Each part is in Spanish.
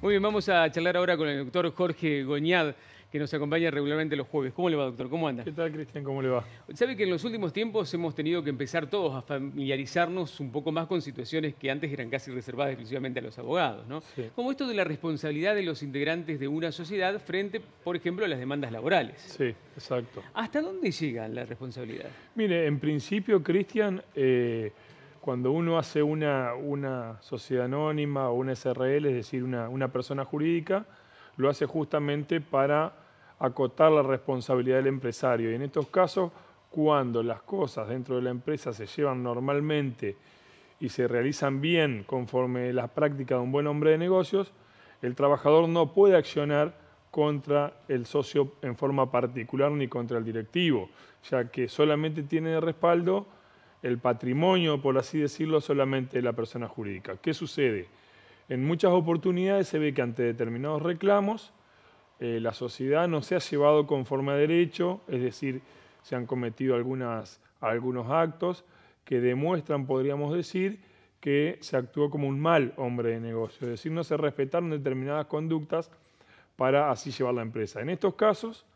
Muy bien, vamos a charlar ahora con el doctor Jorge Goñad, que nos acompaña regularmente los jueves. ¿Cómo le va, doctor? ¿Cómo anda? ¿Qué tal, Cristian? ¿Cómo le va? Sabe que en los últimos tiempos hemos tenido que empezar todos a familiarizarnos un poco más con situaciones que antes eran casi reservadas exclusivamente a los abogados, ¿no? Sí, Como esto de la responsabilidad de los integrantes de una sociedad frente, por ejemplo, a las demandas laborales. sí, exacto. ¿Hasta dónde llega la responsabilidad? Mire, en principio, Cristian, cuando uno hace una sociedad anónima o una SRL, es decir, una persona jurídica, lo hace justamente para acotar la responsabilidad del empresario. Y en estos casos, cuando las cosas dentro de la empresa se llevan normalmente y se realizan bien conforme la práctica de un buen hombre de negocios, el trabajador no puede accionar contra el socio en forma particular ni contra el directivo, ya que solamente tiene de respaldo el patrimonio, por así decirlo, solamente de la persona jurídica. ¿Qué sucede? En muchas oportunidades se ve que ante determinados reclamos la sociedad no se ha llevado conforme a derecho, es decir, se han cometido algunos actos que demuestran, podríamos decir, que se actuó como un mal hombre de negocio, es decir, no se respetaron determinadas conductas para así llevar la empresa. En estos casos,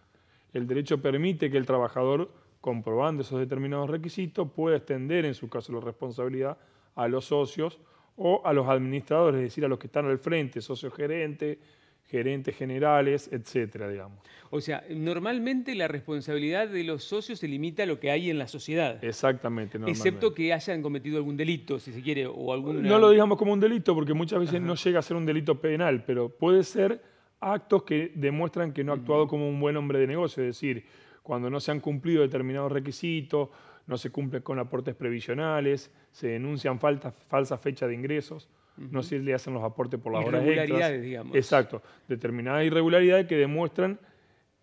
el derecho permite que el trabajador, comprobando esos determinados requisitos, pueda extender, en su caso, la responsabilidad a los socios o a los administradores, es decir, a los que están al frente, socios gerentes, gerentes generales, etcétera, digamos. O sea, normalmente la responsabilidad de los socios se limita a lo que hay en la sociedad. Exactamente, normalmente. Excepto que hayan cometido algún delito, si se quiere, o alguna... No lo digamos como un delito, porque muchas veces Ajá. no llega a ser un delito penal, pero puede ser actos que demuestran que no ha actuado como un buen hombre de negocio, es decir, cuando no se han cumplido determinados requisitos, no se cumplen con aportes previsionales, se denuncian falsas fechas de ingresos, no se le hacen los aportes por las horas extras. Irregularidades, digamos. Exacto, determinadas irregularidades que demuestran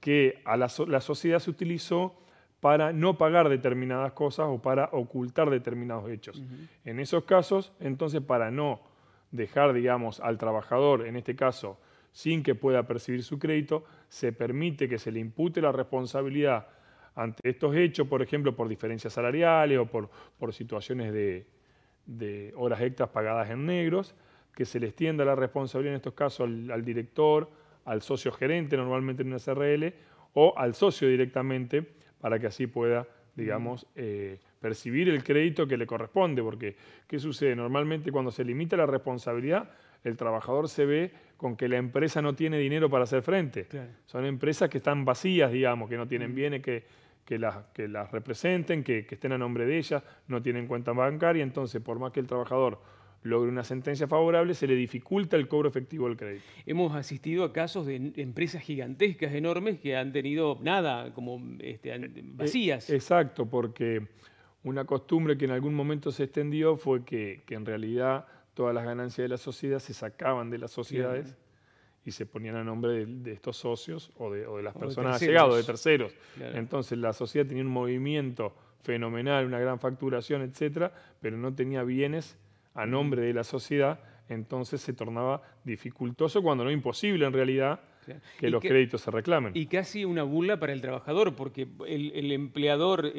que la sociedad se utilizó para no pagar determinadas cosas o para ocultar determinados hechos. En esos casos, entonces, para no dejar, digamos, al trabajador, en este caso, sin que pueda percibir su crédito, se permite que se le impute la responsabilidad ante estos hechos, por ejemplo, por diferencias salariales o por situaciones de horas extras pagadas en negros, que se le extienda la responsabilidad en estos casos al director, al socio gerente, normalmente en una SRL, o al socio directamente, para que así pueda, digamos, percibir el crédito que le corresponde. Porque, ¿qué sucede? Normalmente cuando se limita la responsabilidad, el trabajador se ve con que la empresa no tiene dinero para hacer frente. Claro. Son empresas que están vacías, digamos, que no tienen bienes que las representen, que estén a nombre de ellas, no tienen cuenta bancaria. Entonces, por más que el trabajador logre una sentencia favorable, se le dificulta el cobro efectivo del crédito. Hemos asistido a casos de empresas gigantescas, enormes, que han tenido nada, como vacías. Exacto, porque una costumbre que en algún momento se extendió fue que en realidad todas las ganancias de la sociedad se sacaban de las sociedades. Claro. Y se ponían a nombre de estos socios o de las O de personas terceros. allegadas, de terceros. Claro. Entonces la sociedad tenía un movimiento fenomenal, una gran facturación, etcétera, pero no tenía bienes a nombre de la sociedad, entonces se tornaba dificultoso, cuando no imposible en realidad, Claro. que los créditos se reclamen. Y casi una burla para el trabajador, porque el empleador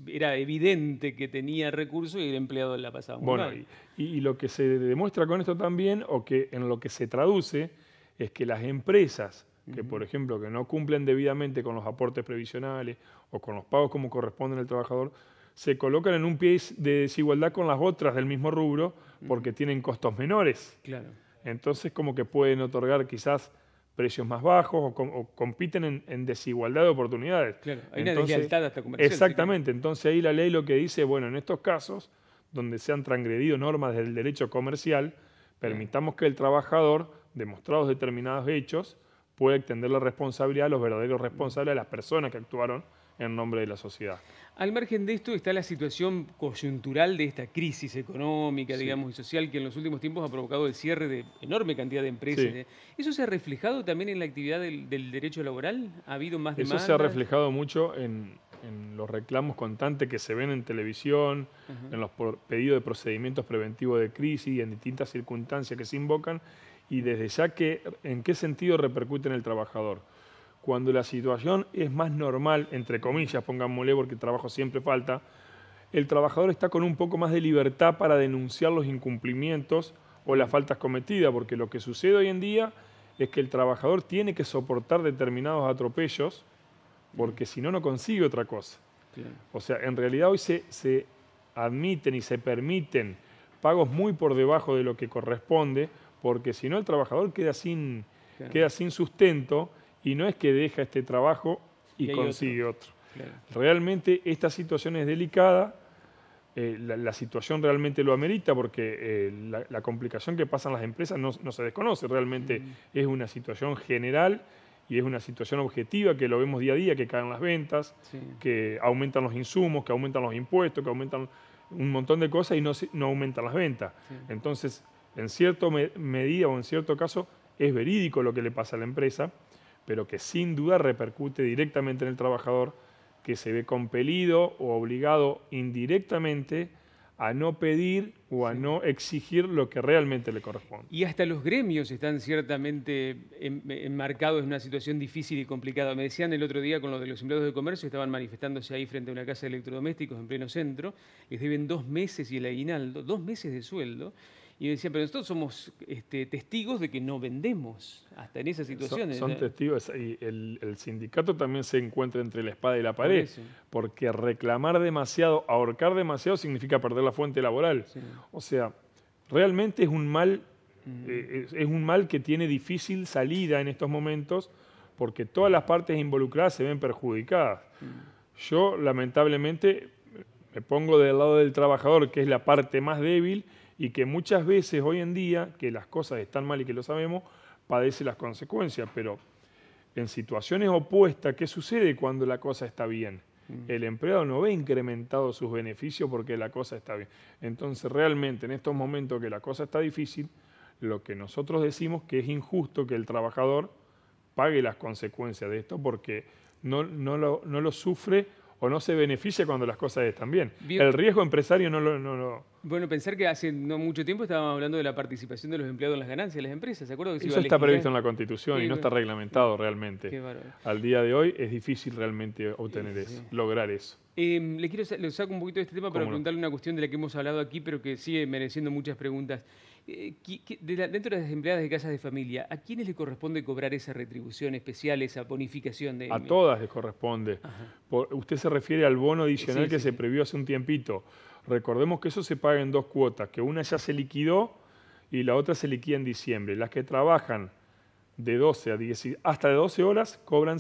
era evidente que tenía recursos y el empleado la pasaba muy Bueno, mal. y lo que se demuestra con esto también, o que en lo que se traduce, es que las empresas que, por ejemplo, que no cumplen debidamente con los aportes previsionales o con los pagos como corresponden al trabajador, se colocan en un pie de desigualdad con las otras del mismo rubro porque tienen costos menores. Claro. Entonces, como que pueden otorgar quizás precios más bajos o compiten en desigualdad de oportunidades. Claro, hay una deslealtad hasta comercial. Exactamente, entonces ahí la ley lo que dice, bueno, en estos casos, donde se han transgredido normas del derecho comercial, permitamos que el trabajador, demostrados determinados hechos, pueda extender la responsabilidad a los verdaderos responsables, a las personas que actuaron en nombre de la sociedad. Al margen de esto está la situación coyuntural de esta crisis económica, Sí. digamos, y social que en los últimos tiempos ha provocado el cierre de enorme cantidad de empresas. Sí. ¿Eso se ha reflejado también en la actividad del derecho laboral? ¿Ha habido más Eso demandas? se ha reflejado mucho en los reclamos constantes que se ven en televisión, en los pedidos de procedimientos preventivos de crisis y en distintas circunstancias que se invocan, y desde ya que en qué sentido repercute en el trabajador. Cuando la situación es más normal, entre comillas, pongámosle, porque el trabajo siempre falta, el trabajador está con un poco más de libertad para denunciar los incumplimientos o las faltas cometidas, porque lo que sucede hoy en día es que el trabajador tiene que soportar determinados atropellos, porque si no, no consigue otra cosa. Claro. O sea, en realidad hoy se admiten y se permiten pagos muy por debajo de lo que corresponde, porque si no el trabajador queda sin sustento, y no es que deja este trabajo y consigue otro. Claro. Realmente esta situación es delicada, la situación realmente lo amerita, porque la complicación que pasan las empresas no se desconoce, realmente es una situación general y es una situación objetiva que lo vemos día a día, que caen las ventas, que aumentan los insumos, que aumentan los impuestos, que aumentan un montón de cosas y no aumentan las ventas. Entonces, en cierta medida o en cierto caso, es verídico lo que le pasa a la empresa, pero que sin duda repercute directamente en el trabajador, que se ve compelido o obligado indirectamente a no pedir o a no exigir lo que realmente le corresponde. Y hasta los gremios están ciertamente enmarcados en una situación difícil y complicada. Me decían el otro día con lo de los empleados de comercio, estaban manifestándose ahí frente a una casa de electrodomésticos en pleno centro, les deben 2 meses y el aguinaldo, 2 meses de sueldo. Y decían, pero nosotros somos testigos de que no vendemos hasta en esas situaciones. Son testigos, y el sindicato también se encuentra entre la espada y la pared, porque reclamar demasiado, ahorcar demasiado significa perder la fuente laboral. Sí. O sea, realmente es un mal, es un mal que tiene difícil salida en estos momentos, porque todas las partes involucradas se ven perjudicadas. Yo, lamentablemente, me pongo del lado del trabajador, que es la parte más débil, y que muchas veces hoy en día, que las cosas están mal y que lo sabemos, padece las consecuencias. Pero en situaciones opuestas, ¿qué sucede cuando la cosa está bien? El empleado no ve incrementados sus beneficios porque la cosa está bien. Entonces, realmente, en estos momentos que la cosa está difícil, lo que nosotros decimos que es injusto que el trabajador pague las consecuencias de esto, porque no lo sufre o no se beneficia cuando las cosas están bien. El riesgo empresario no lo... Bueno, pensar que hace no mucho tiempo estábamos hablando de la participación de los empleados en las ganancias de las empresas, ¿se acuerdan? Eso está previsto en la Constitución y no está reglamentado realmente. Al día de hoy es difícil realmente obtener eso, lograr eso. Le saco un poquito de este tema para preguntarle una cuestión de la que hemos hablado aquí, pero que sigue mereciendo muchas preguntas. Dentro de las empleadas de casas de familia, ¿a quiénes le corresponde cobrar esa retribución especial, esa bonificación? A todas les corresponde. Usted se refiere al bono adicional que se previó hace un tiempito. Recordemos que eso se paga en 2 cuotas, que una ya se liquidó y la otra se liquida en diciembre. Las que trabajan de 12 a 10, hasta de 12 horas cobran,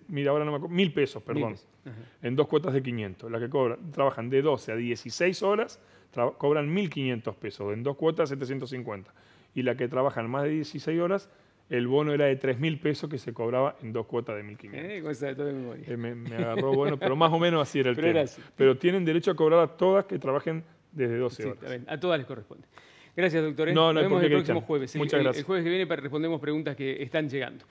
mira, ahora no me acuerdo, 1.000 pesos, perdón, en 2 cuotas de 500. Las que trabajan de 12 a 16 horas cobran 1.500 pesos, en 2 cuotas 750. Y las que trabajan más de 16 horas, el bono era de 3.000 pesos que se cobraba en 2 cuotas de 1.500. Cosa de toda memoria. Me agarró bueno, pero más o menos así era el tema. Pero tienen derecho a cobrar a todas que trabajen desde 12 horas. A todas les corresponde. Gracias, doctor. Nos vemos el próximo jueves. Muchas gracias. El jueves que viene respondemos preguntas que están llegando.